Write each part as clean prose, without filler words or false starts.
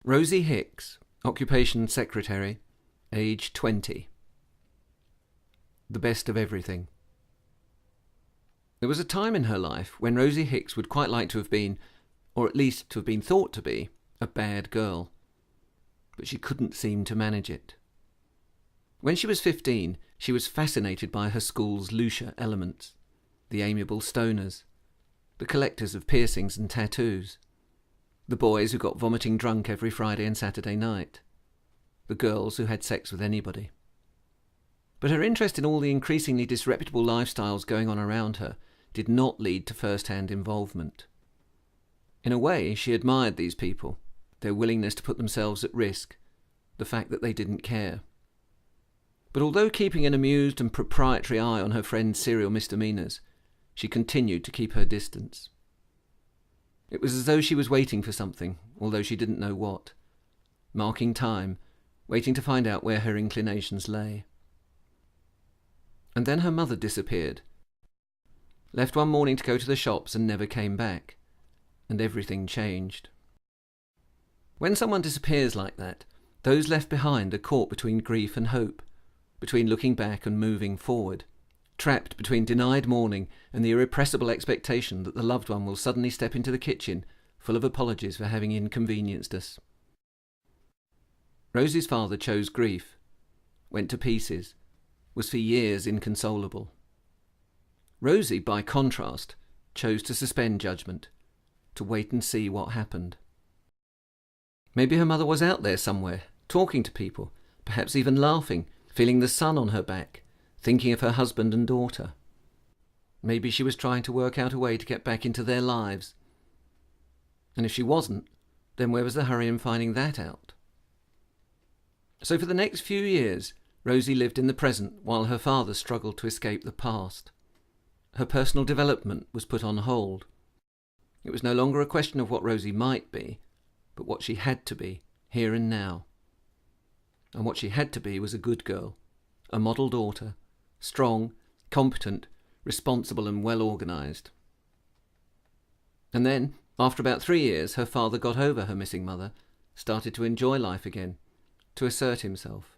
Rosie Hicks, occupation secretary, age 20. The best of everything. There was a time in her life when Rosie Hicks would quite like to have been, or at least to have been thought to be, a bad girl. But she couldn't seem to manage it. When she was 15, she was fascinated by her school's Lucia elements, the amiable stoners, the collectors of piercings and tattoos, the boys who got vomiting drunk every Friday and Saturday night, the girls who had sex with anybody. But her interest in all the increasingly disreputable lifestyles going on around her did not lead to first-hand involvement. In a way, she admired these people, their willingness to put themselves at risk, the fact that they didn't care. But although keeping an amused and proprietary eye on her friend's serial misdemeanours, she continued to keep her distance. It was as though she was waiting for something, although she didn't know what, marking time, waiting to find out where her inclinations lay. And then her mother disappeared, left one morning to go to the shops and never came back, and everything changed. When someone disappears like that, those left behind are caught between grief and hope, between looking back and moving forward, trapped between denied mourning and the irrepressible expectation that the loved one will suddenly step into the kitchen, full of apologies for having inconvenienced us. Rosie's father chose grief, went to pieces, was for years inconsolable. Rosie, by contrast, chose to suspend judgment, to wait and see what happened. Maybe her mother was out there somewhere, talking to people, perhaps even laughing, feeling the sun on her back, thinking of her husband and daughter. Maybe she was trying to work out a way to get back into their lives. And if she wasn't, then where was the hurry in finding that out? So for the next few years, Rosie lived in the present while her father struggled to escape the past. Her personal development was put on hold. It was no longer a question of what Rosie might be, but what she had to be, here and now. And what she had to be was a good girl, a model daughter, strong, competent, responsible and well organised. And then, after about 3 years, her father got over her missing mother, started to enjoy life again, to assert himself.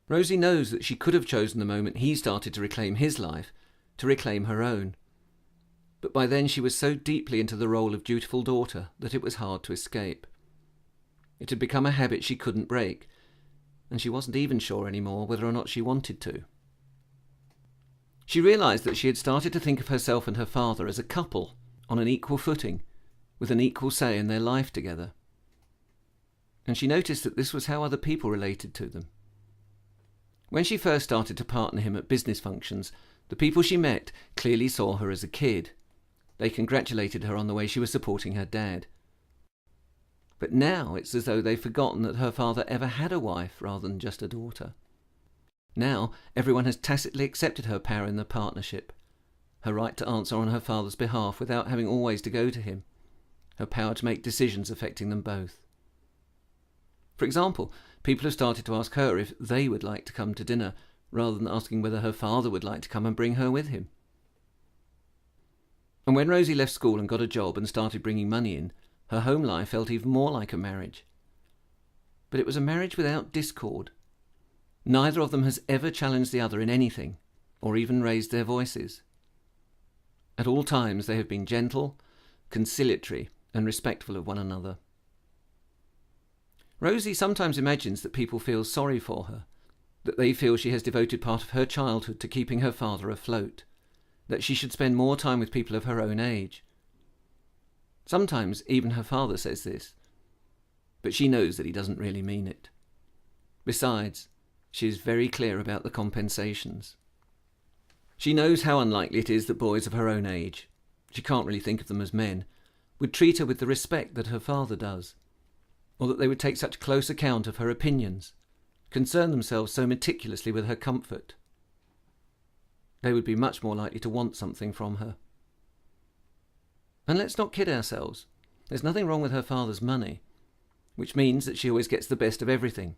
Rosie knows that she could have chosen the moment he started to reclaim his life, to reclaim her own. But by then she was so deeply into the role of dutiful daughter that it was hard to escape. It had become a habit she couldn't break, and she wasn't even sure anymore whether or not she wanted to. She realised that she had started to think of herself and her father as a couple, on an equal footing, with an equal say in their life together. And she noticed that this was how other people related to them. When she first started to partner him at business functions, the people she met clearly saw her as a kid. They congratulated her on the way she was supporting her dad. But now it's as though they've forgotten that her father ever had a wife rather than just a daughter. Now everyone has tacitly accepted her power in the partnership, her right to answer on her father's behalf without having always to go to him, her power to make decisions affecting them both. For example, people have started to ask her if they would like to come to dinner, rather than asking whether her father would like to come and bring her with him. And when Rosie left school and got a job and started bringing money in, her home life felt even more like a marriage. But it was a marriage without discord. Neither of them has ever challenged the other in anything, or even raised their voices. At all times they have been gentle, conciliatory, and respectful of one another. Rosie sometimes imagines that people feel sorry for her, that they feel she has devoted part of her childhood to keeping her father afloat, that she should spend more time with people of her own age. Sometimes even her father says this, but she knows that he doesn't really mean it. Besides, she is very clear about the compensations. She knows how unlikely it is that boys of her own age, she can't really think of them as men, would treat her with the respect that her father does, or that they would take such close account of her opinions, concern themselves so meticulously with her comfort. They would be much more likely to want something from her. And let's not kid ourselves. There's nothing wrong with her father's money, which means that she always gets the best of everything.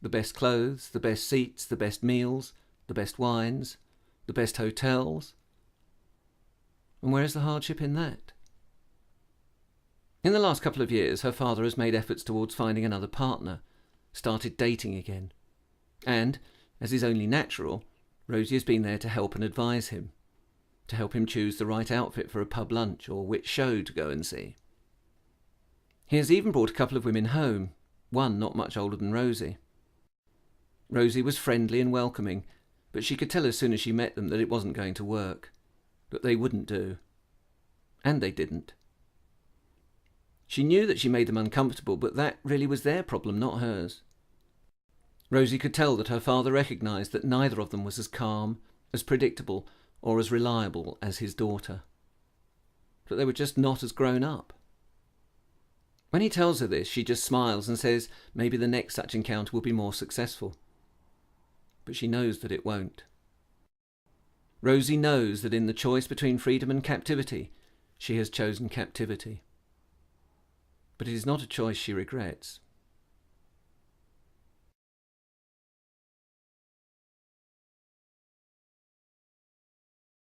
The best clothes, the best seats, the best meals, the best wines, the best hotels. And where is the hardship in that? In the last couple of years, her father has made efforts towards finding another partner, started dating again. And, as is only natural, Rosie has been there to help and advise him, to help him choose the right outfit for a pub lunch or which show to go and see. He has even brought a couple of women home, one not much older than Rosie. Rosie was friendly and welcoming, but she could tell as soon as she met them that it wasn't going to work, that they wouldn't do. And they didn't. She knew that she made them uncomfortable, but that really was their problem, not hers. Rosie could tell that her father recognised that neither of them was as calm, as predictable, or as reliable as his daughter. But they were just not as grown up. When he tells her this, she just smiles and says maybe the next such encounter will be more successful. But she knows that it won't. Rosie knows that in the choice between freedom and captivity, she has chosen captivity. But it is not a choice she regrets.